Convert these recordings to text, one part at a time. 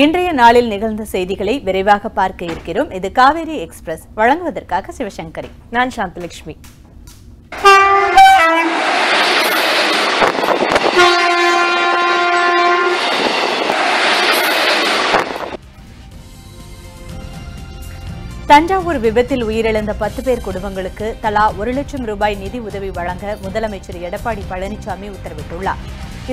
இன்றைய நாளில் நிகழ்ந்த செய்திகளை விரைவாக பார்க்க இருக்கிறோம். இது காவேரி எக்ஸ்பிரஸ். வழங்குவதற்காக சிவசங்கரி. நான் சாந்தலட்சுமி. தஞ்சாவூர் விபத்தில் உயிரிழந்த 10 பேர் குடும்பங்களுக்கு தலா 1 லட்சம் ரூபாய் நிதி உதவி வழங்க முதலமைச்சர் எடப்பாடி பழனிசாமி உத்தரவிட்டுள்ளார்.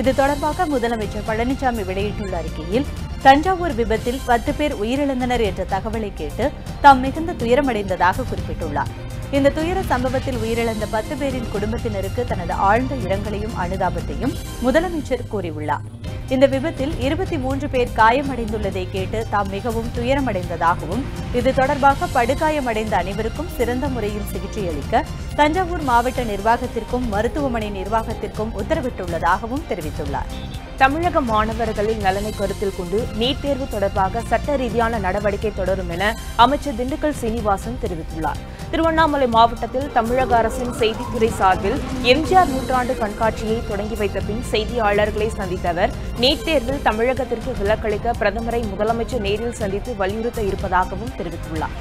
இது தொடர்பாக முதலமைச்சர் பழனிசாமி வெளியிட்டுள்ள அறிக்கையில், தஞ்சாவூர் விபத்தில் 10 பேர் உயிரிழந்தனர் என்ற தகவலை கேட்டு தாம் மிகுந்த துயரமடைந்ததாக குறிப்பிட்டுள்ளார். இந்த துயர சம்பவத்தில் உயிரிழந்த 10 பேரின் குடும்பத்தினருக்கு தனது ஆழ்ந்த இரங்கலையும் அனுதாபத்தையும் முதலமைச்சர் கூறியுள்ளார். இந்த விபத்தில் 23 பேர் காயமடைந்துள்ளதை கேட்டு தாம் மிகவும் துயரமடைந்ததாகவும், இது தொடர்பாக படுகாயமடைந்த அனைவருக்கும் சிறந்த முறையில் சிகிச்சை அளிக்க தஞ்சாவூர் மாவட்ட நிர்வாகத்திற்கும் மருத்துவமனை நிர்வாகத்திற்கும் உத்தரவிட்டுள்ளதாகவும் தெரிவித்துள்ளார். தமிழக மாணவர்களின் நலனை கருத்தில் கொண்டு நீட் தேர்வு தொடர்பாக சட்ட ரீதியான நடவடிக்கை தொடரும் என அமைச்சர் திண்டுக்கல் சீனிவாசன் தெரிவித்துள்ளார். திருவண்ணாமலை மாவட்டத்தில் தமிழக அரசின் செய்தித்துறை சார்பில் எம்ஜிஆர் நூற்றாண்டு கண்காட்சியை தொடங்கி வைத்த பின் செய்தியாளர்களை சந்தித்த அவர், நீட் தேர்வில் தமிழகத்திற்கு விலக்களிக்க பிரதமரை முதலமைச்சர் நேரில் சந்தித்து வலியுறுத்த இருப்பதாகவும் தெரிவித்துள்ளார்.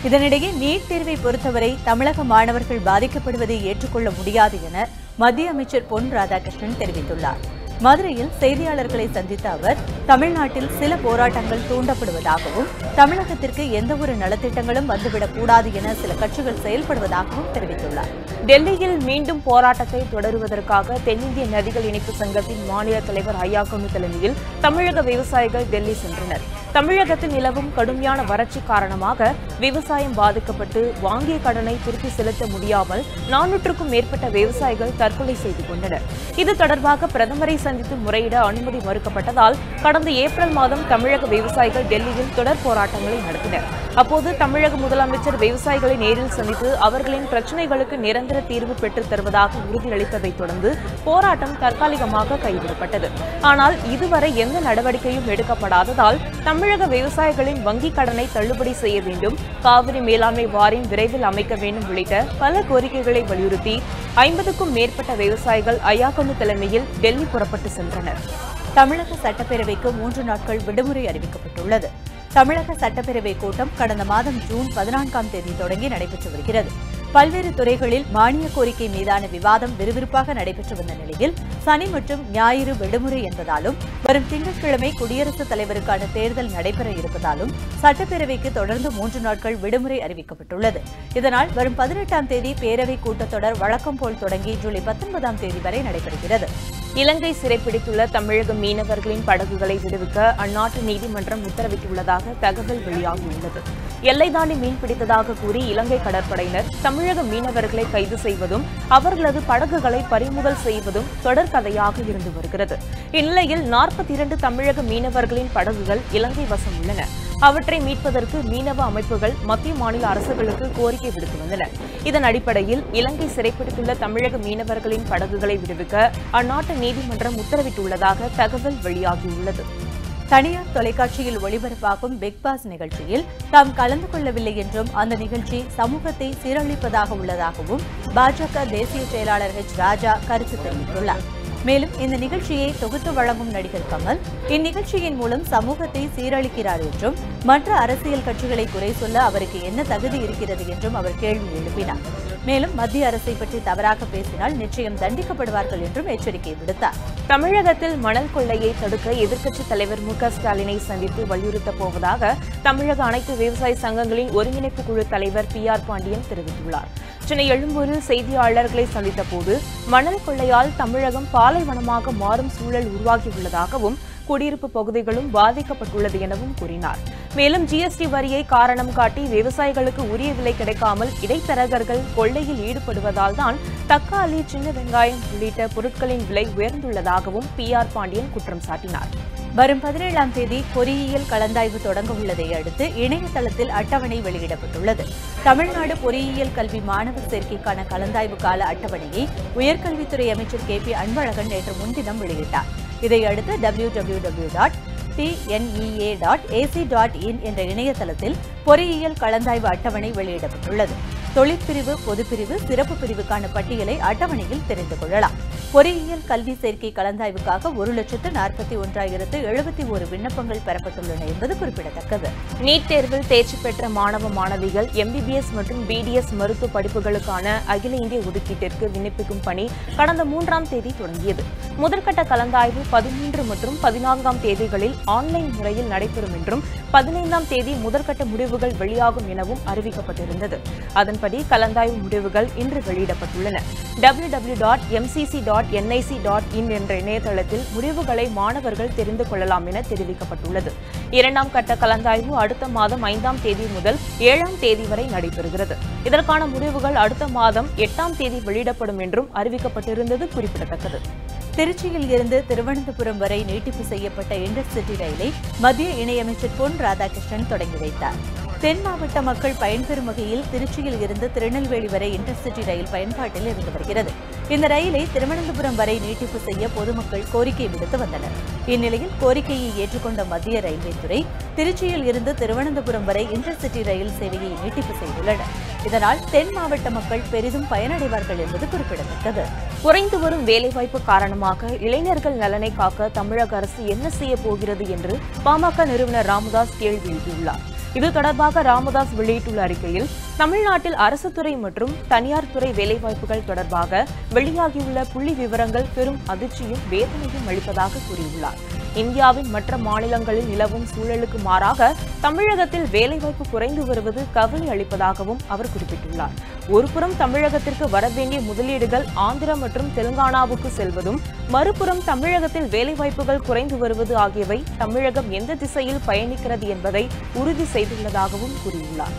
இதனிடையே நீட் தேர்வை பொறுத்தவரை தமிழக மாணவர்கள் பாதிக்கப்படுவதை ஏற்றுக்கொள்ள முடியாது என மத்திய அமைச்சர் பொன் ராதாகிருஷ்ணன் தெரிவித்துள்ளார். மதுரையில் செய்தியாளர்களை சந்தித்த அவர், தமிழ்நாட்டில் சில போராட்டங்கள் தூண்டப்படுவதாகவும், தமிழகத்திற்கு எந்தவொரு நலத்திட்டங்களும் வந்துவிடக்கூடாது என சில கட்சிகள் செயல்படுவதாகவும் தெரிவித்துள்ளார். டெல்லியில் மீண்டும் போராட்டத்தை தொடருவதற்காக தென்னிந்திய நதிகள் இணைப்பு சங்கத்தின் மாநில தலைவர் ஐயாக்கனு தலைமையில் தமிழக விவசாயிகள் டெல்லி சென்றனர். தமிழகத்தில் நிலவும் கடுமையான வறட்சி காரணமாக விவசாயம் பாதிக்கப்பட்டு வாங்கிய கடனை திருப்பி செலுத்த முடியாமல் 400க்கும் மேற்பட்ட விவசாயிகள் தற்கொலை செய்து கொண்டனர். இது தொடர்பாக பிரதமரை சந்தித்து முறையிட அனுமதி மறுக்கப்பட்டதால் கடந்த ஏப்ரல் மாதம் தமிழக விவசாயிகள் டெல்லியில் தொடர் போராட்டங்களை நடத்தினர். அப்போது தமிழக முதலமைச்சர் விவசாயிகளை நேரில் சந்தித்து அவர்களின் பிரச்சினைகளுக்கு நிரந்தர தீர்வு பெற்றுத் தருவதாக உறுதியளித்ததை தொடர்ந்து போராட்டம் தற்காலிகமாக கைவிடப்பட்டது. ஆனால் இதுவரை எந்த நடவடிக்கையும் எடுக்கப்படாததால் தமிழக விவசாயிகளின் வங்கிக் கடனை தள்ளுபடி செய்ய வேண்டும், காவிரி மேலாண்மை வாரியம் விரைவில் அமைக்க வேண்டும் உள்ளிட்ட பல கோரிக்கைகளை வலியுறுத்தி 50க்கும் மேற்பட்ட விவசாயிகள் ஐயாக்கனு தலைமையில் டெல்லி புறப்பட்டு சென்றனர். தமிழக சட்டப்பேரவைக்கு 3 நாட்கள் விடுமுறை அறிவிக்கப்பட்டுள்ளது. தமிழக சட்டப்பேரவை கூட்டம் கடந்த மாதம் ஜூன் 14ஆம் தேதி தொடங்கி நடைபெற்று வருகிறது. பல்வேறு துறைகளில் மானிய கோரிக்கை மீதான விவாதம் விறுவிறுப்பாக நடைபெற்று வந்த நிலையில் சனி மற்றும் ஞாயிறு விடுமுறை என்பதாலும் வரும் திங்கட்கிழமை குடியரசுத் தலைவருக்கான தேர்தல் நடைபெற இருப்பதாலும் சட்டப்பேரவைக்கு தொடர்ந்து 3 நாட்கள் விடுமுறை அறிவிக்கப்பட்டுள்ளது. இதனால் வரும் 18ஆம் தேதி பேரவை கூட்டத்தொடர் வழக்கம் போல் தொடங்கி ஜூலை 19ஆம் தேதி வரை நடைபெறுகிறது. இலங்கை சிறைப்பிடித்துள்ள தமிழக மீனவர்களின் படகுகளை விடுவிக்க அந்நாட்டு நீதிமன்றம் உத்தரவிட்டுள்ளதாக தகவல் வெளியாகியுள்ளது. எல்லை தாண்டி மீன்பிடித்ததாக கூறி இலங்கை கடற்படையினர் தமிழக மீனவர்களை கைது செய்வதும் அவர்களது படகுகளை பறிமுதல் செய்வதும் தொடர்கதையாக இருந்து வருகிறது. இந்நிலையில் 42 தமிழக மீனவர்களின் படகுகள் இலங்கை வசம் உள்ளன. அவற்றை மீட்பதற்கு மீனவ அமைப்புகள் மத்திய மாநில அரசுகளுக்கு கோரிக்கை விடுத்து வந்தன. இதன் அடிப்படையில் இலங்கை சிறைப்பிடித்துள்ள தமிழக மீனவர்களின் படகுகளை விடுவிக்க அந்நாட்டு நீதிமன்றம் உத்தரவிட்டுள்ளதாக தகவல் வெளியாகியுள்ளது. தனியார் தொலைக்காட்சியில் ஒளிபரப்பாகும் பிக் பாஸ் நிகழ்ச்சியில் தாம் கலந்து கொள்ளவில்லை என்றும் அந்த நிகழ்ச்சி சமூகத்தை சீரழிப்பதாக உள்ளதாகவும் பாஜக தேசிய செயலாளர் ராஜா கருத்து தெரிவித்துள்ளார். மேலும் இந்த நிகழ்ச்சியை தொகுத்து வழங்கும் நடிகர் கமல் இந்நிகழ்ச்சியின் மூலம் சமூகத்தை சீரழிக்கிறார் என்றும், மற்ற அரசியல் கட்சிகளை குறை சொல்ல அவருக்கு என்ன தகுதி இருக்கிறது என்றும் அவர் கேள்வி எழுப்பினார். மேலும் மத்திய அரசை பற்றி தவறாக பேசினால் நிச்சயம் தண்டிக்கப்படுவார்கள் என்றும் எச்சரிக்கை விடுத்தார். தமிழகத்தில் மணல் கொள்ளையை தடுக்க எதிர்க்கட்சித் தலைவர் மு.க. ஸ்டாலினை சந்தித்து வலியுறுத்தப் போவதாக தமிழக அனைத்து விவசாய சங்கங்களின் ஒருங்கிணைப்பு குழு தலைவர் பி.ஆர். பாண்டியன் தெரிவித்துள்ளார். சென்னை எழும்பூரில் செய்தியாளர்களை சந்தித்த போது மணல் கொள்ளையால் தமிழகம் பாலைவனமாக மாறும் சூழல் உருவாகியுள்ளதாகவும், குடியிருப்பு பகுதிகளும் பாதிக்கப்பட்டுள்ளது எனவும் கூறினார். மேலும் ஜிஎஸ்டி வரியை காரணம் காட்டி விவசாயிகளுக்கு உரிய விலை கிடைக்காமல் இடைத்தரகர்கள் கொள்ளையில் ஈடுபடுவதால் தான் தக்காளி, சின்ன வெங்காயம் உள்ளிட்ட பொருட்களின் விலை உயர்ந்துள்ளதாகவும் பி.ஆர். பாண்டியன் குற்றம் சாட்டினார். வரும் 17ஆம் தேதி பொறியியல் கலந்தாய்வு தொடங்க உள்ளதை அடுத்து இணையதளத்தில் அட்டவணை வெளியிடப்பட்டுள்ளது. தமிழ்நாடு பொறியியல் கல்வி மாணவர் சேர்க்கைக்கான கலந்தாய்வு கால அட்டவணையை உயர்கல்வித்துறை அமைச்சர் கே.பி. அன்பழகன் நேற்று முன்தினம் வெளியிட்டார். இதையடுத்து www.tnea.ac.in என்ற இணையதளத்தில் பொறியியல் கலந்தாய்வு அட்டவணை வெளியிடப்பட்டுள்ளது. தொழிற்பிரிவு, பொதுப்பிரிவு, சிறப்பு பிரிவுக்கான பட்டியலை அட்டவணையில் தெரிந்து கொள்ளலாம். பொறியியல் கல்வி சேர்க்கை கலந்தாய்வுக்காக 1,41,071 விண்ணப்பங்கள் பெறப்பட்டுள்ளன என்பது குறிப்பிடத்தக்கது. நீட் தேர்வில் தேர்ச்சி பெற்ற மாணவ மாணவிகள் MBBS மற்றும் BDS மருத்துவ படிப்புகளுக்கான அகில இந்திய ஒதுக்கீட்டிற்கு விண்ணப்பிக்கும் பணி கடந்த 3ஆம் தேதி தொடங்கியது. முதற்கட்ட கலந்தாய்வு 13 மற்றும் 14ஆம் தேதிகளில் ஆன்லைன் முறையில் நடைபெறும் என்றும் 15ஆம் தேதி முதற்கட்ட முடிவுகள் வெளியாகும் எனவும் அறிவிக்கப்பட்டிருந்தது. அதன்படி கலந்தாய்வு முடிவுகள் இன்று வெளியிடப்பட்டுள்ளன. www.mcc.nic.in என்ற இணையதளத்தில் முடிவுகளை மாணவர்கள் தெரிந்து கொள்ளலாம் என தெரிவிக்கப்பட்டுள்ளது. 2ஆம் கட்ட கலந்தாய்வு அடுத்த மாதம் 5ஆம் தேதி முதல் 7ஆம் தேதி வரை நடைபெறுகிறது. இதற்கான முடிவுகள் அடுத்த மாதம் 8ஆம் தேதி வெளியிடப்படும் என்றும் அறிவிக்கப்பட்டிருந்தது குறிப்பிடத்தக்கது. திருச்சியில் இருந்து திருவனந்தபுரம் வரை நீட்டிப்பு செய்யப்பட்ட இன்டர்சிட்டி ரயிலை மத்திய இணையமைச்சர் பொன் ராதாகிருஷ்ணன் தொடங்கி வைத்தார். தென் மாவட்ட மக்கள் பயன்பெறும் வகையில் திருச்சியில் இருந்து திருநெல்வேலி வரை இன்டர்சிட்டி ரயில் பயன்பாட்டில் இருந்து வருகிறது. இந்த ரயிலை திருவனந்தபுரம் வரை நீட்டிப்பு செய்ய பொதுமக்கள் கோரிக்கை விடுத்து வந்தனர். இந்நிலையில் கோரிக்கையை ஏற்றுக்கொண்ட மத்திய ரயில்வே துறை திருச்சியில் இருந்து திருவனந்தபுரம் வரை இன்டர்சிட்டி ரயில் சேவையை நீட்டிப்பு செய்துள்ளனர். இதனால் தென் மாவட்ட மக்கள் பெரிதும் பயனடைவார்கள் என்பது குறிப்பிடத்தக்கது. குறைந்து வரும் வேலைவாய்ப்பு காரணமாக இளைஞர்கள் நலனை காக்க தமிழக அரசு என்ன செய்ய போகிறது என்று பாமக நிறுவனர் ராமதாஸ் கேள்வி எழுப்பியுள்ளார். இது தொடர்பாக ராமதாஸ் வெளியிட்டுள்ள அறிக்கையில், தமிழ்நாட்டில் அரசு துறை மற்றும் தனியார் துறை வேலைவாய்ப்புகள் தொடர்பாக வெளியாகியுள்ள புள்ளி விவரங்கள் பெரும் அதிர்ச்சியும் வேதனையும் அளிப்பதாக கூறியுள்ளார். இந்தியாவின் மற்ற மாநிலங்களில் நிலவும் சூழலுக்கு மாறாக தமிழகத்தில் வேலைவாய்ப்பு குறைந்து வருவது கவலை அளிப்பதாகவும் அவர் குறிப்பிட்டுள்ளார். ஒருபுறம் தமிழகத்திற்கு வரவேண்டிய முதலீடுகள் ஆந்திரா மற்றும் தெலுங்கானாவுக்கு செல்வதும், மறுபுறம் தமிழகத்தில் வேலைவாய்ப்புகள் குறைந்து வருவது ஆகியவை தமிழகம் எந்த திசையில் பயணிக்கிறது என்பதை உறுதி செய்துள்ளதாகவும் கூறியுள்ளார்.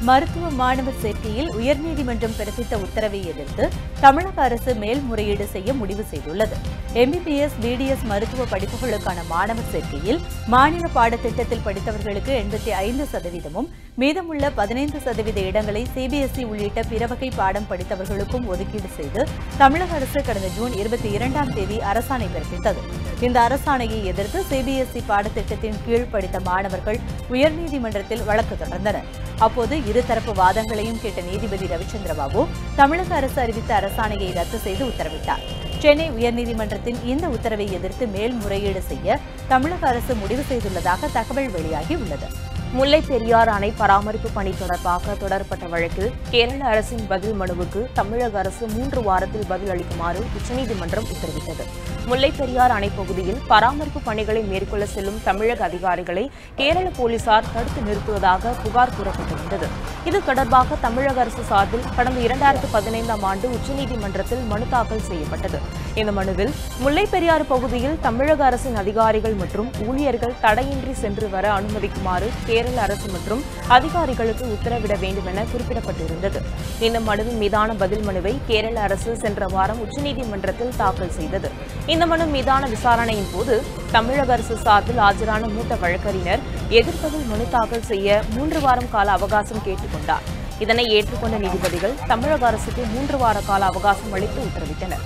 மருத்துவ மாணவர் சேர்க்கையில் உயர்நீதிமன்றம் பிறப்பித்த உத்தரவை எதிர்த்து தமிழக அரசு மேல்முறையீடு செய்ய முடிவு செய்துள்ளது. MBBS, BDS மருத்துவ படிப்புகளுக்கான மாணவர் சேர்க்கையில் மாநில பாடத்திட்டத்தில் படித்தவர்களுக்கு 85%, மீதமுள்ள 15% இடங்களை CBSE உள்ளிட்ட பிற வகை பாடம் படித்தவர்களுக்கும் ஒதுக்கீடு செய்து தமிழக அரசு கடந்த ஜூன் 22ஆம் தேதி அரசாணை பிறப்பித்தது. இந்த அரசாணையை எதிர்த்து CBSE பாடத்திட்டத்தின் கீழ் படித்த மாணவர்கள் உயர்நீதிமன்றத்தில் வழக்கு தொடர்ந்தனர். அப்போது இருதரப்பு வாதங்களையும் கேட்ட நீதிபதி ரவிச்சந்திர பாபு தமிழக அரசு அறிவித்த அரசாணையை ரத்து செய்து உத்தரவிட்டார். சென்னை உயர்நீதிமன்றத்தின் இந்த உத்தரவை எதிர்த்து மேல்முறையீடு செய்ய தமிழக அரசு முடிவு செய்துள்ளதாக தகவல் வெளியாகியுள்ளது. முல்லை பெரியாறு அணை பராமரிப்பு பணி தொடர்பாக தொடரப்பட்ட வழக்கில் கேரள அரசின் பதில் மனுவுக்கு தமிழக அரசு 3 வாரத்தில் பதில் அளிக்குமாறு உச்சநீதிமன்றம் உத்தரவிட்டது. முல்லை பெரியாறு அணை பகுதியில் பராமரிப்பு பணிகளை மேற்கொள்ள செல்லும் தமிழக அதிகாரிகளை கேரள போலீசார் தடுத்து நிறுத்துவதாக புகார் கூறப்பட்டிருந்தது. இது தொடர்பாக தமிழக அரசு சார்பில் கடந்த 2015ஆம் ஆண்டு உச்சநீதிமன்றத்தில் மனு தாக்கல் செய்யப்பட்டது. இந்த மனுவில் முல்லை பெரியாறு பகுதியில் தமிழக அரசின் அதிகாரிகள் மற்றும் ஊழியர்கள் தடையின்றி சென்று வர அனுமதிக்குமாறு கேரள அரசு மற்றும் அதிகாரிகளுக்கு உத்தரவிட வேண்டும் என குறிப்பிடப்பட்டிருந்தது. இந்த மனுவின் மீதான பதில் மனுவை கேரள அரசு சென்ற வாரம் உச்சநீதிமன்றத்தில் தாக்கல் செய்தது. இந்த மனு மீதான விசாரணையின் போது தமிழக அரசு சார்பில் ஆஜரான மூத்த வழக்கறிஞர் எதிர்ப்பதில் மனு தாக்கல் செய்ய 3 வாரம் கால அவகாசம் கேட்டுக் கொண்டார். இதனை ஏற்றுக்கொண்ட நீதிபதிகள் தமிழக அரசுக்கு 3 வார கால அவகாசம் அளித்து உத்தரவிட்டனர்.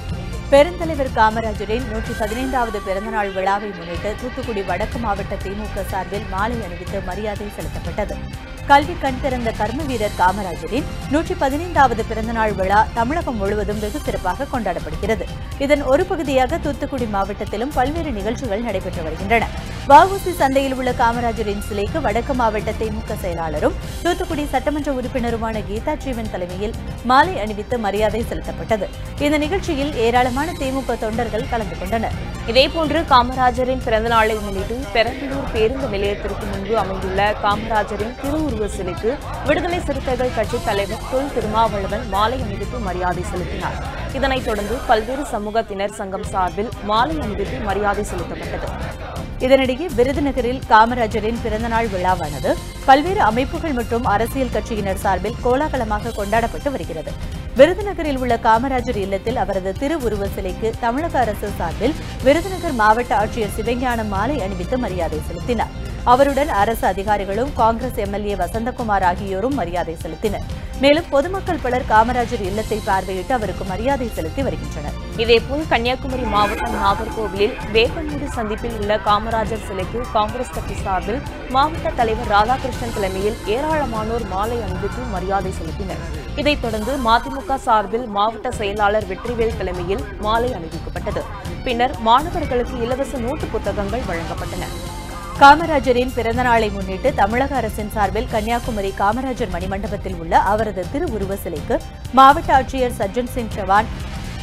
பெருந்தலைவர் காமராஜரின் 115வது பிறந்தநாள் விழாவை முன்னிட்டு தூத்துக்குடி வடக்கு மாவட்ட திமுக சார்பில் மாலை அணிவித்து மரியாதை செலுத்தப்பட்டது. கல்வி கண் திறந்த கர்ம வீரர் காமராஜரின் 115வது பிறந்தநாள் விழா தமிழகம் முழுவதும் வெகு சிறப்பாக கொண்டாடப்படுகிறது. இதன் ஒரு பகுதியாக தூத்துக்குடி மாவட்டத்திலும் பல்வேறு நிகழ்ச்சிகள் நடைபெற்று வருகின்றன. வஉசி சந்தையில் உள்ள காமராஜரின் சிலைக்கு வடக்கு மாவட்ட திமுக செயலாளரும் தூத்துக்குடி சட்டமன்ற உறுப்பினருமான கீதா ஜீவன் தலைமையில் மாலை அணிவித்து மரியாதை செலுத்தப்பட்டது. இந்த நிகழ்ச்சியில் ஏராளமான திமுக தொண்டர்கள் கலந்து கொண்டனர். இதேபோன்று காமராஜரின் பிறந்தநாளை முன்னிட்டு பெரம்பலூர் பேருந்து நிலையத்திற்கு முன்பு அமைந்துள்ள காமராஜரின் திருவுருவ சிலைக்கு விடுதலை சிறுத்தைகள் கட்சித் தலைவர் தொல் திருமாவளவன் மாலை அணிவித்து மரியாதை செலுத்தினார். இதனைத் தொடர்ந்து பல்வேறு சமூகத்தினர் சங்கம் சார்பில் மாலை அணிவித்து மரியாதை செலுத்தப்பட்டது. இதனிடையே விருதுநகரில் காமராஜரின் பிறந்தநாள் விழாவானது பல்வேறு அமைப்புகள் மற்றும் அரசியல் கட்சியினர் சார்பில் கோலாகலமாக கொண்டாடப்பட்டு வருகிறது. விருதுநகரில் உள்ள காமராஜர் இல்லத்தில் அவரது திருவுருவ சிலைக்கு தமிழக அரசு சார்பில் விருதுநகர் மாவட்ட ஆட்சியர் சிவஞானம் மாலை அணிவித்து மரியாதை செலுத்தினார். அவருடன் அரசு அதிகாரிகளும் காங்கிரஸ் MLA வசந்தகுமார் ஆகியோரும் மரியாதை செலுத்தினர். மேலும் பொதுமக்கள் பலர் காமராஜர் இல்லத்தை பார்வையிட்டு அவருக்கு மரியாதை செலுத்தி வருகின்றனர். இதேபோல் கன்னியாகுமரி மாவட்டம் நாகர்கோவிலில் வேப்பமூடு சந்திப்பில் உள்ள காமராஜர் சிலைக்கு காங்கிரஸ் கட்சி சார்பில் மாவட்ட தலைவர் ராதாகிருஷ்ணன் தலைமையில் ஏராளமானோர் மாலை அணிவித்து மரியாதை செலுத்தினர். இதைத் தொடர்ந்து மதிமுக சார்பில் மாவட்ட செயலாளர் வெற்றிவேல் தலைமையில் மாலை அணிவிக்கப்பட்டது. பின்னர் மாணவர்களுக்கு இலவச நோட்டு புத்தகங்கள் வழங்கப்பட்டன. காமராஜரின் பிறந்த நாளை முன்னிட்டு தமிழக அரசின் சார்பில் கன்னியாகுமரி காமராஜர் மணிமண்டபத்தில் உள்ள அவரது திருவுருவ சிலைக்கு மாவட்ட ஆட்சியர் சஜ்ஜன் சிங் சவான்,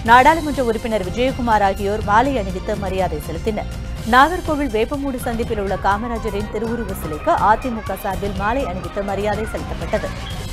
நாடாளுமன்ற உறுப்பினர் விஜயகுமார் ஆகியோர் மாலை அணிவித்து மரியாதை செலுத்தினர். நாகர்கோவில் வேப்பமூடு சந்திப்பில் உள்ள காமராஜரின் திருவுருவ சிலைக்கு அதிமுக சார்பில் மாலை அணிவித்து மரியாதை செலுத்தப்பட்டது.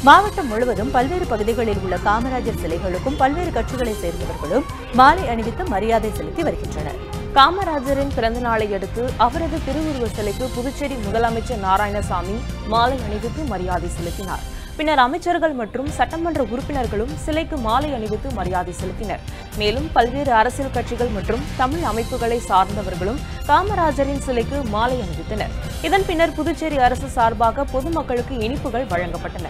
மாவட்டம் முழுவதும் பல்வேறு பகுதிகளில் உள்ள காமராஜர் சிலைகளுக்கும் பல்வேறு கட்சிகளைச் சேர்ந்தவர்களும் மாலை அணிவித்து மரியாதை செலுத்தி வருகின்றனர். காமராஜரின் பிறந்த நாளை அடுத்து அவரது திருவுருவ சிலைக்கு புதுச்சேரி முதலமைச்சர் நாராயணசாமி மாலை அணிவித்து மரியாதை செலுத்தினார். பின்னர் அமைச்சர்கள் மற்றும் சட்டமன்ற உறுப்பினர்களும் சிலைக்கு மாலை அணிவித்து மரியாதை செலுத்தினர். மேலும் பல்வேறு அரசியல் கட்சிகள் மற்றும் தமிழ் அமைப்புகளை சார்ந்தவர்களும் காமராஜரின் சிலைக்கு மாலை அணிவித்தனர். இதன் பின்னர் புதுச்சேரி அரசு சார்பாக பொதுமக்களுக்கு இனிப்புகள் வழங்கப்பட்டன.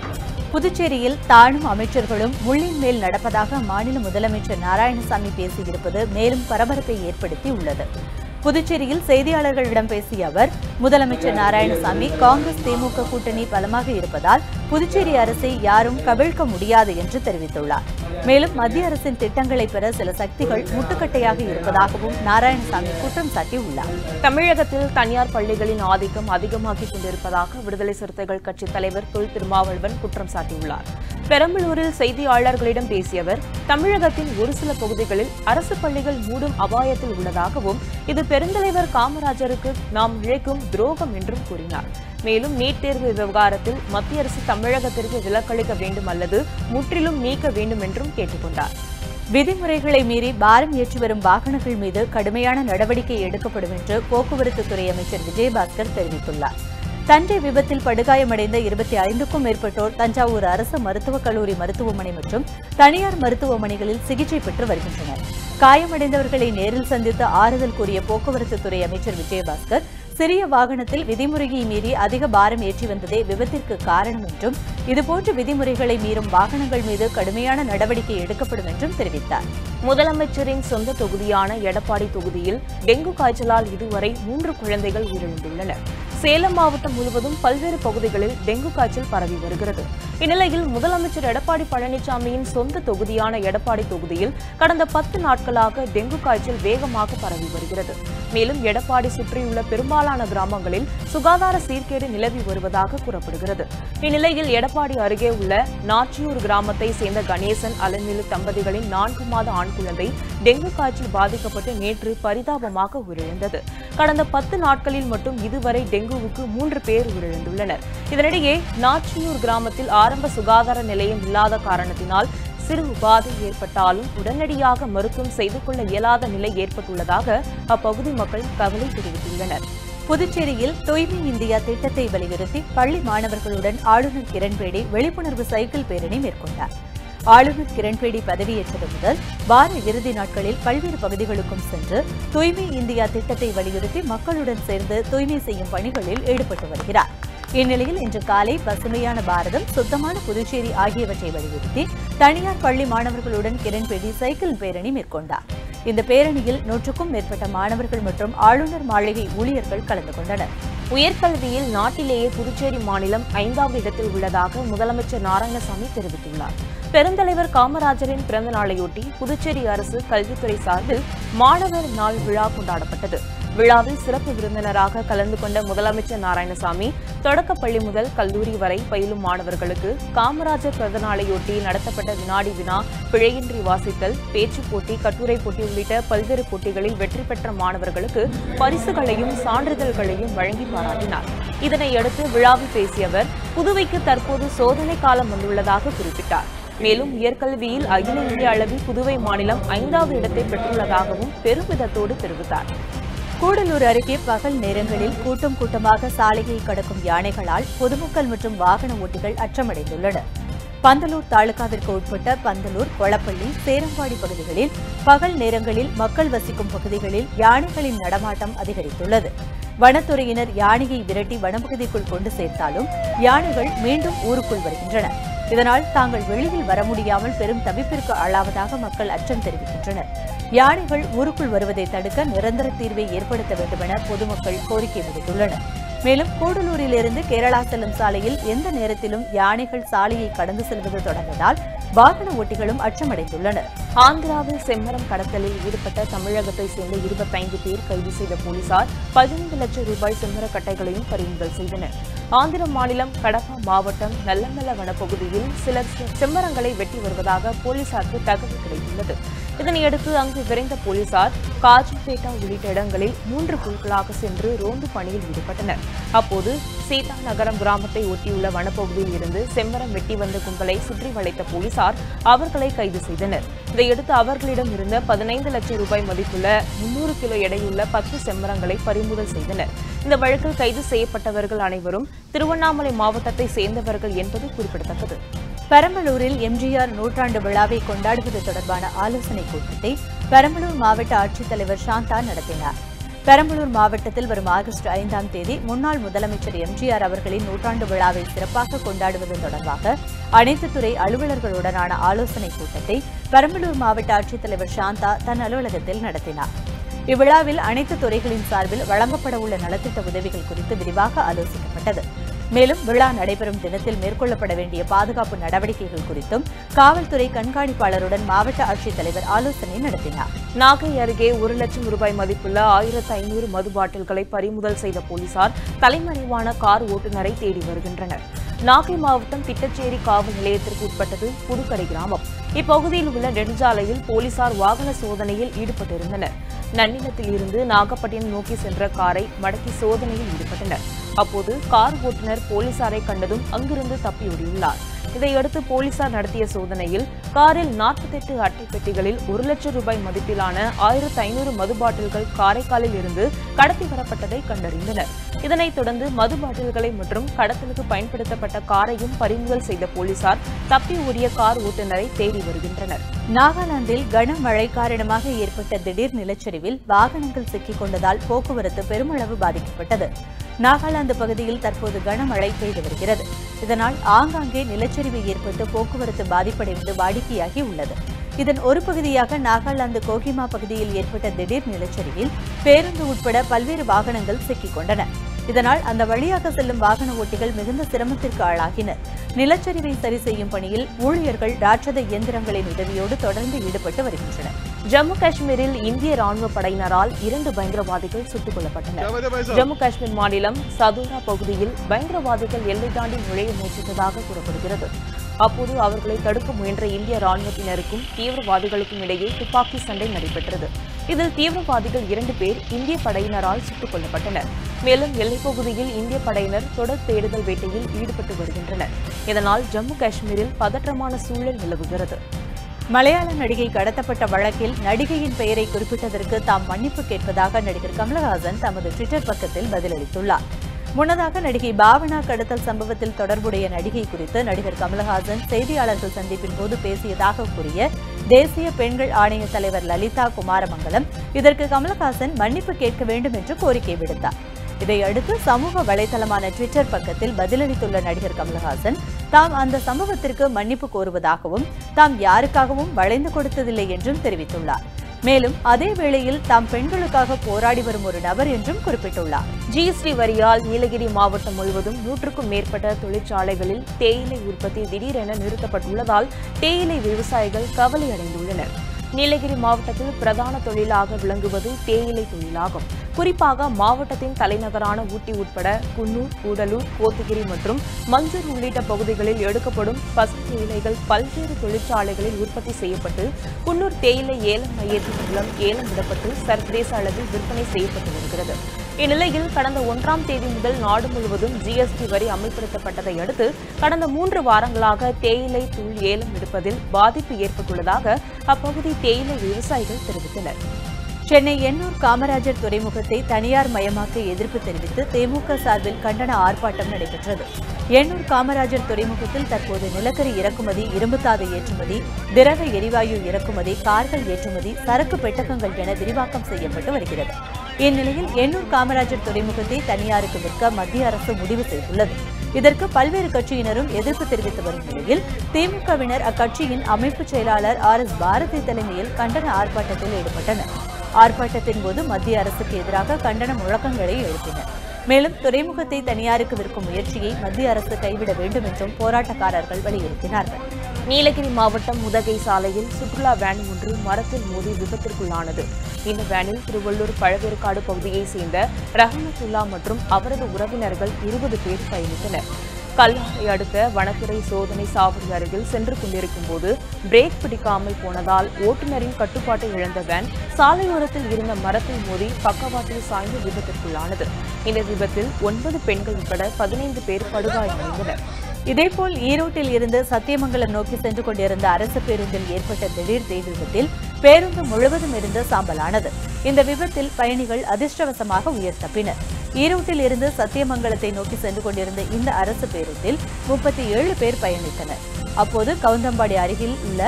புதுச்சேரியில் தானும் அமைச்சர்களும் முள்ளின் மேல் நடப்பதாக மாநில முதலமைச்சர் நாராயணசாமி பேசியிருப்பது மேலும் பரபரப்பை ஏற்படுத்தி உள்ளது. புதுச்சேரியில் செய்தியாளர்களிடம் பேசிய அவர், முதலமைச்சர் நாராயணசாமி காங்கிரஸ் திமுக கூட்டணி பலமாக இருப்பதால் புதுச்சேரி அரசை யாரும் கவிழ்க்க முடியாது என்று தெரிவித்துள்ளார். மேலும் மத்திய அரசின் திட்டங்களை பெற சில சக்திகள் முட்டுக்கட்டையாக இருப்பதாகவும் நாராயணசாமி குற்றம் சாட்டியுள்ளார். தமிழகத்தில் தனியார் பள்ளிகளின் ஆதிக்கம் அதிகமாகிக் கொண்டிருப்பதாக விடுதலை சிறுத்தைகள் கட்சித் தலைவர் தொல் திருமாவளவன் குற்றம் சாட்டியுள்ளார். பெரம்பலூரில் செய்தியாளர்களிடம் பேசிய அவர், தமிழகத்தின் ஒரு சில பகுதிகளில் அரசு பள்ளிகள் மூடும் அபாயத்தில் உள்ளதாகவும் இது பெருந்தலைவர் காமராஜருக்கு நாம் இழைக்கும் துரோகம் என்றும் கூறினார். மேலும் நீட் தேர்வு விவகாரத்தில் மத்திய அரசு தமிழகத்திற்கு விலக்களிக்க வேண்டும் அல்லது முற்றிலும் நீக்க வேண்டும் என்றும் கேட்டுக் கொண்டார். விதிமுறைகளை மீறி பாரம் ஏற்றி வரும் வாகனங்கள் மீது கடுமையான நடவடிக்கை எடுக்கப்படும் என்று போக்குவரத்து துறை அமைச்சர் விஜயபாஸ்கர் தெரிவித்துள்ளார். தஞ்சை விபத்தில் படுகாயமடைந்த 25க்கும் மேற்பட்டோர் தஞ்சாவூர் அரசு மருத்துவக் கல்லூரி மருத்துவமனை மற்றும் தனியார் மருத்துவமனைகளில் சிகிச்சை பெற்று வருகின்றனர். காயமடைந்தவர்களை நேரில் சந்தித்து ஆறுதல் கூறிய போக்குவரத்து துறை அமைச்சர் விஜயபாஸ்கர், சிறிய வாகனத்தில் விதிமுறையை மீறி அதிக பாரம் ஏற்றி வந்ததே விபத்திற்கு காரணம் என்றும் இதுபோன்ற விதிமுறைகளை மீறும் வாகனங்கள் மீது கடுமையான நடவடிக்கை எடுக்கப்படும் என்றும் தெரிவித்தார். முதலமைச்சரின் சொந்த தொகுதியான எடப்பாடி தொகுதியில் டெங்கு காய்ச்சலால் இதுவரை 3 குழந்தைகள் உயிரிழந்துள்ளனர். சேலம் மாவட்டம் முழுவதும் பல்வேறு பகுதிகளில் டெங்கு காய்ச்சல் பரவி வருகிறது. இந்நிலையில் முதலமைச்சர் எடப்பாடி பழனிசாமியின் சொந்த தொகுதியான எடப்பாடி தொகுதியில் கடந்த 10 நாட்களாக டெங்கு காய்ச்சல் வேகமாக பரவி வருகிறது. மேலும் எடப்பாடி சுற்றியுள்ள பெரும்பாலான கிராமங்களில் சுகாதார சீர்கேடு நிலவி வருவதாக கூறப்படுகிறது. இந்நிலையில் எடப்பாடி அருகே உள்ள நாச்சியூர் கிராமத்தை சேர்ந்த கணேசன் அலநிலை தம்பதிகளின் 4 மாத ஆண் குழந்தை டெங்கு காய்ச்சல் பாதிக்கப்பட்டு நேற்று பரிதாபமாக உயிரிழந்தது. கடந்த 10 நாட்களில் மட்டும் இதுவரை டெங்குவுக்கு 3 பேர் உயிரிழந்துள்ளனர். இதனிடையே நாச்சியூர் கிராமத்தில் ஆரம்ப சுகாதார நிலையம் இல்லாத காரணத்தினால் சிறு உபாதை ஏற்பட்டாலும் உடனடியாக மருத்துவம் செய்து கொள்ள இயலாத நிலை ஏற்பட்டுள்ளதாக அப்பகுதி மக்கள் கவலை தெரிவித்துள்ளனர். புதுச்சேரியில் தூய்மை இந்தியா திட்டத்தை வலியுறுத்தி பள்ளி மாணவர்களுடன் ஆளுநர் கிரண்பேடி விழிப்புணர்வு சைக்கிள் பேரணி மேற்கொண்டார். ஆளுநர் கிரண்பேடி பதவியேற்றது முதல் வார இறுதி நாட்களில் பல்வேறு பகுதிகளுக்கும் சென்று தூய்மை இந்தியா திட்டத்தை வலியுறுத்தி மக்களுடன் சேர்ந்து தூய்மை செய்யும் பணிகளில் ஈடுபட்டு வருகிறார். இந்நிலையில் இன்று காலை பசுமையான பாரதம், சுத்தமான புதுச்சேரி ஆகியவற்றை வலியுறுத்தி தனியார் பள்ளி மாணவர்களுடன் கிரண்பேடி சைக்கிள் பேரணி மேற்கொண்டார். இந்த பேரணியில் 100க்கும் மேற்பட்ட மாணவர்கள் மற்றும் ஆளுநர் மாளிகை ஊழியர்கள் கலந்து கொண்டனர். உயர்கல்வியில் நாட்டிலேயே புதுச்சேரி மாநிலம் 5வது இடத்தில் உள்ளதாக முதலமைச்சர் நாராயணசாமி தெரிவித்துள்ளார். பெருந்தலைவர் காமராஜரின் பிறந்த நாளையொட்டி புதுச்சேரி அரசு கல்வித்துறை சார்பில் மாணவர் நாள் விழா கொண்டாடப்பட்டது. விழாவில் சிறப்பு விருந்தினராக கலந்து கொண்ட முதலமைச்சர் நாராயணசாமி தொடக்கப்பள்ளி முதல் கல்லூரி வரை பயிலும் மாணவர்களுக்கு காமராஜர் பிறந்த நாளையொட்டி நடத்தப்பட்ட வினாடி வினா, பிழையின்றி வாசித்தல், பேச்சுப் போட்டி, கட்டுரை போட்டி உள்ளிட்ட பல்வேறு போட்டிகளில் வெற்றி பெற்ற மாணவர்களுக்கு பரிசுகளையும் சான்றிதழ்களையும் வழங்கி பாராட்டினார். இதனையடுத்து விழாவில் பேசிய அவர், புதுவைக்கு தற்போது சோதனை காலம் வந்துள்ளதாக குறிப்பிட்டார். மேலும் உயர்கல்வியில் அகில இந்திய அளவில் புதுவை மாநிலம் 5வது இடத்தை பெற்றுள்ளதாகவும் பெருமிதத்தோடு தெரிவித்தார். கூடலூர் அருகே பகல் நேரங்களில் கூட்டம் கூட்டமாக சாலையை கடக்கும் யானைகளால் பொதுமக்கள் மற்றும் வாகன ஓட்டிகள் அச்சமடைந்துள்ளனர். பந்தலூர் தாலுகாவிற்கு உட்பட்ட பந்தலூர், கொளப்பள்ளி, சேரம்பாடி பகுதிகளில் பகல் நேரங்களில் மக்கள் வசிக்கும் பகுதிகளில் யானைகளின் நடமாட்டம் அதிகரித்துள்ளது. வனத்துறையினர் யானையை விரட்டி வனப்பகுதிக்குள் கொண்டு சேர்த்தாலும் யானைகள் மீண்டும் ஊருக்குள் வருகின்றன. இதனால் தாங்கள் வெளியில் வர முடியாமல் பெரும் தவிப்பிற்கு ஆளாவதாக மக்கள் அச்சம் தெரிவிக்கின்றனர். யானைகள் ஊருக்குள் வருவதை தடுக்க நிரந்தர தீர்வை ஏற்படுத்த வேண்டுமென பொதுமக்கள் கோரிக்கை விடுத்துள்ளனர். மேலும் கூடலூரிலிருந்து கேரளா செல்லும் சாலையில் எந்த நேரத்திலும் யானைகள் சாலையை கடந்து செல்வது தொடர்ந்ததால் வாகன ஓட்டிகளும் அச்சமடைந்துள்ளனர். ஆந்திராவில் செம்மரம் கடத்தலில் ஈடுபட்ட தமிழகத்தை சேர்ந்த 25 பேர் கைது செய்த போலீசார் 15 லட்சம் ரூபாய் செம்மரக்கட்டைகளையும் பறிமுதல் செய்தனர். ஆந்திர மாநிலம் கடப்பா மாவட்டம் நல்லமல்ல வனப்பகுதியில் சிலர் செம்மரங்களை வெட்டி வருவதாக போலீசாருக்கு தகவல் கிடைத்துள்ளது. இதனையடுத்து அங்கு விரைந்த போலீசார் காஜிப்பேட்டா உள்ளிட்ட இடங்களில் 3 குழுக்களாக சென்று ரோந்து பணியில் ஈடுபட்டனர். அப்போது சீதா நகரம் கிராமத்தை ஒட்டியுள்ள வனப்பகுதியில் இருந்து செம்மரம் வெட்டி வந்த கும்பலை சுற்றி வளைத்த போலீசார் அவர்களை கைது செய்தனர். இதையடுத்து அவர்களிடம் இருந்த 15 லட்சம் ரூபாய் மதிப்புள்ள 300 கிலோ எடையுள்ள 10 செம்மரங்களை பறிமுதல் செய்தனர். இந்த வழக்கில் கைது செய்யப்பட்டவர்கள் அனைவரும் திருவண்ணாமலை மாவட்டத்தை சேர்ந்தவர்கள் என்பது குறிப்பிடத்தக்கது. பெரம்பலூரில் எம்ஜிஆர் நூற்றாண்டு விழாவை கொண்டாடுவது தொடர்பான ஆலோசனைக் கூட்டத்தை பெரம்பலூர் மாவட்ட ஆட்சித்தலைவர் சாந்தா நடத்தினார். பெரம்பலூர் மாவட்டத்தில் வரும் ஆகஸ்ட் 5ஆம் தேதி முன்னாள் முதலமைச்சர் எம்ஜிஆர் அவர்களின் நூற்றாண்டு விழாவை சிறப்பாக கொண்டாடுவது தொடர்பாக அனைத்து துறை அலுவலர்களுடனான ஆலோசனைக் கூட்டத்தை பெரம்பலூர் மாவட்ட ஆட்சித்தலைவர் சாந்தா தன் அலுவலகத்தில் நடத்தினார். இவ்விழாவில் அனைத்து துறைகளின் சார்பில் வழங்கப்பட உள்ள நலத்திட்ட உதவிகள் குறித்து விரிவாக ஆலோசிக்கப்பட்டது. மேலும் விழா நடைபெறும் தினத்தில் மேற்கொள்ளப்பட வேண்டிய பாதுகாப்பு நடவடிக்கைகள் குறித்தும் காவல்துறை கண்காணிப்பாளருடன் மாவட்ட ஆட்சித்தலைவர் ஆலோசனை நடத்தினார். நாகை அருகே 1 லட்சம் ரூபாய் மதிப்புள்ள 1500 மது பாட்டில்களை பறிமுதல் செய்த போலீசார் தலைமறைவான கார் ஓட்டுநரை தேடி வருகின்றனர். நாகை மாவட்டம் திட்டச்சேரி காவல் நிலையத்திற்கு உட்பட்டது புதுக்கடை கிராமம். இப்பகுதியில் உள்ள நெடுஞ்சாலையில் போலீசார் வாகன சோதனையில் ஈடுபட்டிருந்தனர். நன்னிலத்தில் இருந்து நாகப்பட்டினம் நோக்கி சென்ற காரை மடக்கி சோதனையில் ஈடுபட்டனர். அப்போது கார் ஓட்டுநர் போலீசாரை கண்டதும் அங்கிருந்து தப்பியோடியுள்ளார். இதையடுத்து போலீசார் நடத்திய சோதனையில் காரில் 48 அட்டை பெட்டிகளில் 1 லட்சம் ரூபாய் மதிப்பிலான 1500 மது பாட்டில்கள் காரைக்காலில் இருந்து கடத்தி வரப்பட்டதை கண்டறிந்தனர். இதனைத் தொடர்ந்து மது பாட்டில்களை மற்றும் கடத்தலுக்கு பயன்படுத்தப்பட்ட காரையும் பறிமுதல் செய்த போலீசார் தப்பி ஓடிய கார் ஓட்டுநரை தேடி வருகின்றனர். நாகாலாந்தில் கனமழை காரணமாக ஏற்பட்ட திடீர் நிலச்சரிவில் வாகனங்கள் சிக்கிக் கொண்டதால் போக்குவரத்து பெருமளவு பாதிக்கப்பட்டது. நாகாலாந்து பகுதியில் தற்போது கனமழை பெய்து வருகிறது. இதனால் ஆங்காங்கே நிலச்சரிவு ஏற்பட்டு போக்குவரத்து பாதிப்படைந்து வாடிக்கையாகி உள்ளது. இதன் ஒரு பகுதியாக நாகாலாந்து கோஹிமா பகுதியில் ஏற்பட்ட திடீர் நிலச்சரிவில் பேருந்து உட்பட பல்வேறு வாகனங்கள் சிக்கிக் கொண்டன. இதனால் அந்த வழியாக செல்லும் வாகன ஓட்டிகள் மிகுந்த சிரமத்திற்கு ஆளாகினர். நிலச்சரிவை சரி செய்யும் பணியில் ஊழியர்கள் ராட்சத இயந்திரங்களின் உதவியோடு தொடர்ந்து ஈடுபட்டு வருகின்றனர். ஜம்மு காஷ்மீரில் இந்திய ராணுவ படையினரால் 2 பயங்கரவாதிகள் சுட்டுக் கொல்லப்பட்டனர். ஜம்மு காஷ்மீர் மாநிலம் சதோரா பகுதியில் பயங்கரவாதிகள் எல்லை தாண்டி நுழைய முயற்சித்ததாக கூறப்படுகிறது. அப்போது அவர்களை தடுக்க முயன்ற இந்திய ராணுவத்தினருக்கும் தீவிரவாதிகளுக்கும் இடையே துப்பாக்கி சண்டை நடைபெற்றது. இதில் தீவிரவாதிகள் 2 பேர் இந்திய படையினரால் சுட்டுக் கொல்லப்பட்டனர். மேலும் எல்லைப்பகுதியில் இந்திய படையினர் தொடர் தேடுதல் வேட்டையில் ஈடுபட்டு வருகின்றனர். இதனால் ஜம்மு காஷ்மீரில் பதற்றமான சூழல் நிலவுகிறது. மலையாள நடிகை கடத்தப்பட்ட வழக்கில் நடிகையின் பெயரை குறிப்பிட்டதற்கு தாம் மன்னிப்பு கேட்பதாக நடிகர் கமலஹாசன் தமது ட்விட்டர் பக்கத்தில் பதிலளித்துள்ளார். முன்னதாக நடிகை பாவனா கடத்தல் சம்பவத்தில் தொடர்புடைய நடிகை குறித்து நடிகர் கமலஹாசன் செய்தியாளர்கள் சந்திப்பின் போது பேசியதாக கூறிய தேசிய பெண்கள் ஆணைய தலைவர் லலிதா குமாரமங்கலம் இதற்கு கமலஹாசன் மன்னிப்பு கேட்க வேண்டும் என்று கோரிக்கை விடுத்தார். இதையடுத்து சமூக வலைதளமான ட்விட்டர் பக்கத்தில் பதிலளித்துள்ள நடிகர் கமலஹாசன் தாம் அந்த சம்பவத்திற்கு மன்னிப்பு கோருவதாகவும் தாம் யாருக்காகவும் வளைந்து கொடுத்ததில்லை என்றும் தெரிவித்துள்ளார். மேலும் அதே வேளையில் தாம் பெண்களுக்காக போராடி வரும் ஒரு நபர் என்றும் குறிப்பிட்டுள்ளார். ஜிஎஸ்டி வரியால் நீலகிரி மாவட்டம் முழுவதும் 100க்கும் மேற்பட்ட தொழிற்சாலைகளில் தேயிலை உற்பத்தி திடீரென நிறுத்தப்பட்டுள்ளதால் தேயிலை விவசாயிகள் கவலை அடைந்துள்ளனர். நீலகிரி மாவட்டத்தில் பிரதான தொழிலாக விளங்குவது தேயிலை தொழிலாகும். குறிப்பாக மாவட்டத்தின் தலைநகரான ஊட்டி உட்பட குன்னூர், கூடலூர், கோத்தகிரி மற்றும் மஞ்சூர் உள்ளிட்ட பகுதிகளில் எடுக்கப்படும் பசு தேயிலைகள் பல்வேறு தொழிற்சாலைகளில் உற்பத்தி செய்யப்பட்டு குன்னூர் தேயிலை ஏலம் மையத்தின் மூலம் ஏலம் விடப்பட்டு சர்வதேச அளவில் விற்பனை செய்யப்பட்டு வருகிறது. இந்நிலையில் கடந்த 1ஆம் தேதி முதல் நாடு முழுவதும் ஜிஎஸ்டி வரி அமல்படுத்தப்பட்டதை அடுத்து கடந்த 3 வாரங்களாக தேயிலை தூள் ஏலம் எடுப்பதில் பாதிப்பு ஏற்பட்டுள்ளதாக அப்பகுதி தேயிலை விவசாயிகள் தெரிவித்தனர். சென்னை எண்ணூர் காமராஜர் துறைமுகத்தை தனியார் மயமாக்க எதிர்ப்பு தெரிவித்து திமுக சார்பில் கண்டன ஆர்ப்பாட்டம் நடைபெற்றது. எண்ணூர் காமராஜர் துறைமுகத்தில் தற்போது நிலக்கரி இறக்குமதி, இரும்புத்தாது ஏற்றுமதி, திரவ எரிவாயு இறக்குமதி, கார்கள் ஏற்றுமதி, சரக்கு பெட்டகங்கள் என விரிவாக்கம் செய்யப்பட்டு வருகிறது. இந்நிலையில் எண்ணூர் காமராஜர் துறைமுகத்தை தனியாருக்கு விற்க மத்திய அரசு முடிவு செய்துள்ளது. இதற்கு பல்வேறு கட்சியினரும் எதிர்ப்பு தெரிவித்து வரும் நிலையில் திமுகவினர் அக்கட்சியின் அமைப்பு செயலாளர் RS பாரதி தலைமையில் கண்டன ஆர்ப்பாட்டத்தில் ஈடுபட்டனர். ஆர்ப்பாட்டத்தின் போது மத்திய அரசுக்கு எதிராக கண்டன முழக்கங்களை எழுப்பினர். மேலும் துறைமுகத்தை தனியாருக்கு விற்கும் முயற்சியை மத்திய அரசு கைவிட வேண்டும் என்றும் போராட்டக்காரர்கள் வலியுறுத்தினார்கள். நீலகிரி மாவட்டம் முதகை சாலையில் சுற்றுலா வேன் ஒன்று மரத்தில் மோதி விபத்திற்குள்ளானது. இந்த வேனில் திருவள்ளூர் பழவேற்காடு பகுதியைச் சேர்ந்த ரஹமத்துல்லா மற்றும் அவரது உறவினர்கள் 20 பேர் பயணித்தனர். கல்லாரை அடுத்த வனத்துறை சோதனை சாவடி அருகில் சென்று கொண்டிருக்கும் போது பிரேக் பிடிக்காமல் போனதால் ஓட்டுநரின் கட்டுப்பாட்டை இழந்த வேன் சாலையோரத்தில் இருந்த மரத்தில் மோதி பக்கவாட்டில் சாய்ந்து விபத்திற்குள்ளானது. இந்த விபத்தில் 9 பெண்கள் உட்பட 15 பேர் படுகாயமடைந்தனர். இதேபோல் ஈரோட்டில் இருந்து சத்தியமங்கலம் நோக்கி சென்று கொண்டிருந்த அரசு பேருந்தில் ஏற்பட்ட திடீர் தீ விபத்தில் பேருந்து முழுவதும் இருந்து சாம்பலானது. இந்த விபத்தில் பயணிகள் அதிர்ஷ்டவசமாக உயிர் தப்பினர். ஈரோட்டில் இருந்து சத்தியமங்கலத்தை நோக்கி சென்று கொண்டிருந்த இந்த அரசு பேருந்தில் 37 பேர் பயணித்தனர். அப்போது கவுந்தம்பாடி அருகில் உள்ள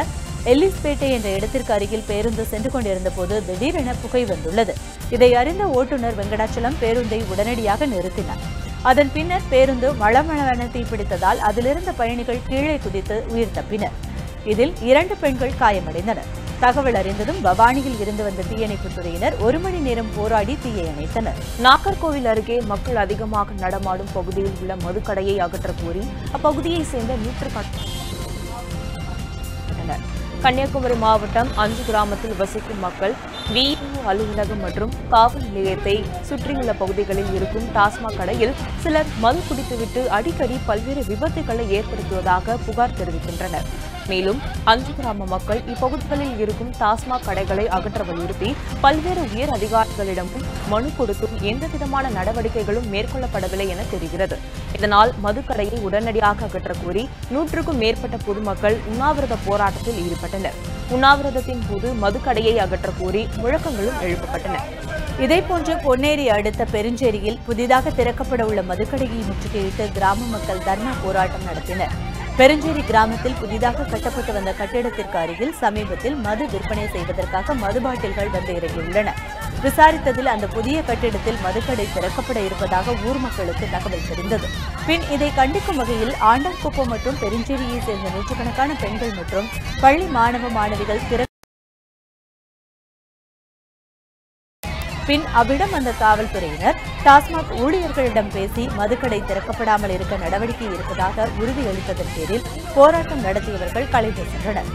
எல்லிஸ்பேட்டை என்ற இடத்திற்கு அருகில் பேருந்து சென்று கொண்டிருந்த போது திடீரென புகை வந்துள்ளது. இதை அறிந்த ஓட்டுநர் வெங்கடாச்சலம் பேருந்தை உடனடியாக நிறுத்தினார். அதன் பின்னர் பேருந்து மளமளவென தீப்பிடித்ததால் அதிலிருந்த பயணிகள் கீழே குதித்து உயிர் தப்பினர். இதில் 2 பெண்கள் காயமடைந்தனர். தகவல் அறிந்ததும் பவானியில் இருந்து வந்த தீயணைப்புத் துறையினர் 1 மணி நேரம் போராடி தீயை அணைத்தனர். நாகர்கோவில் அருகே மக்கள் அதிகமாக நடமாடும் பகுதியில் உள்ள மதுக்கடையை அகற்றக் கோரி அப்பகுதியைச் சேர்ந்த 100 கன்னியாகுமரி மாவட்டம் 5 கிராமத்தில் வசிக்கும் மக்கள் VO அலுவலகம் மற்றும் காவல் நிலையத்தை சுற்றியுள்ள பகுதிகளில் இருக்கும் டாஸ்மாக் கடையில் சிலர் மது குடித்துவிட்டு அடிக்கடி பல்வேறு விபத்துகளை ஏற்படுத்துவதாக புகார் தெரிவிக்கின்றனர். மேலும் 5 கிராம மக்கள் இப்பகுதிகளில் இருக்கும் டாஸ்மாக் கடைகளை அகற்ற வலியுறுத்தி பல்வேறு உயர் அதிகாரிகளிடமும் மனு கொடுத்தும் எந்தவிதமான நடவடிக்கைகளும் மேற்கொள்ளப்படவில்லை என தெரிகிறது. இதனால் மதுக்கடையை உடனடியாக அகற்ற கோரி 100க்கும் மேற்பட்ட பொதுமக்கள் உண்ணாவிரத போராட்டத்தில் ஈடுபட்டனர். உண்ணாவிரதத்தின் போது மதுக்கடையை அகற்ற கோரி முழக்கங்களும் எழுப்பப்பட்டன. இதேபோன்று பொன்னேரி அடுத்த பெருஞ்சேரியில் புதிதாக திறக்கப்பட உள்ள மதுக்கடையை முற்றுகையிட்டு கிராம மக்கள் தர்ணா போராட்டம் நடத்தினர். பெருஞ்சேரி கிராமத்தில் புதிதாக கட்டப்பட்டு வந்த கட்டிடத்திற்கு அருகில் சமீபத்தில் மது விற்பனை செய்வதற்காக மது பாட்டில்கள் வந்து இறங்கியுள்ளன. விசாரித்ததில் அந்த புதிய கட்டிடத்தில் மதுக்கடை திறக்கப்பட இருப்பதாக ஊர் மக்களுக்கு தகவல் தெரிந்தது. பின் இதை கண்டிக்கும் வகையில் ஆண்டார்குப்பம் மற்றும் பெருஞ்சேரியை சேர்ந்த நூற்றுக்கணக்கான பெண்கள் மற்றும் பள்ளி மாணவ மாணவிகள் பின் அவ்விடம் வந்த காவல்துறையினர் டாஸ்மாக் ஊழியர்களிடம் பேசி மதுக்கடை திறக்கப்படாமல் இருக்க நடவடிக்கை இருப்பதாக உறுதியளித்ததன் பேரில் போராட்டம் நடத்தியவர்கள் கலைந்து சென்றனர்.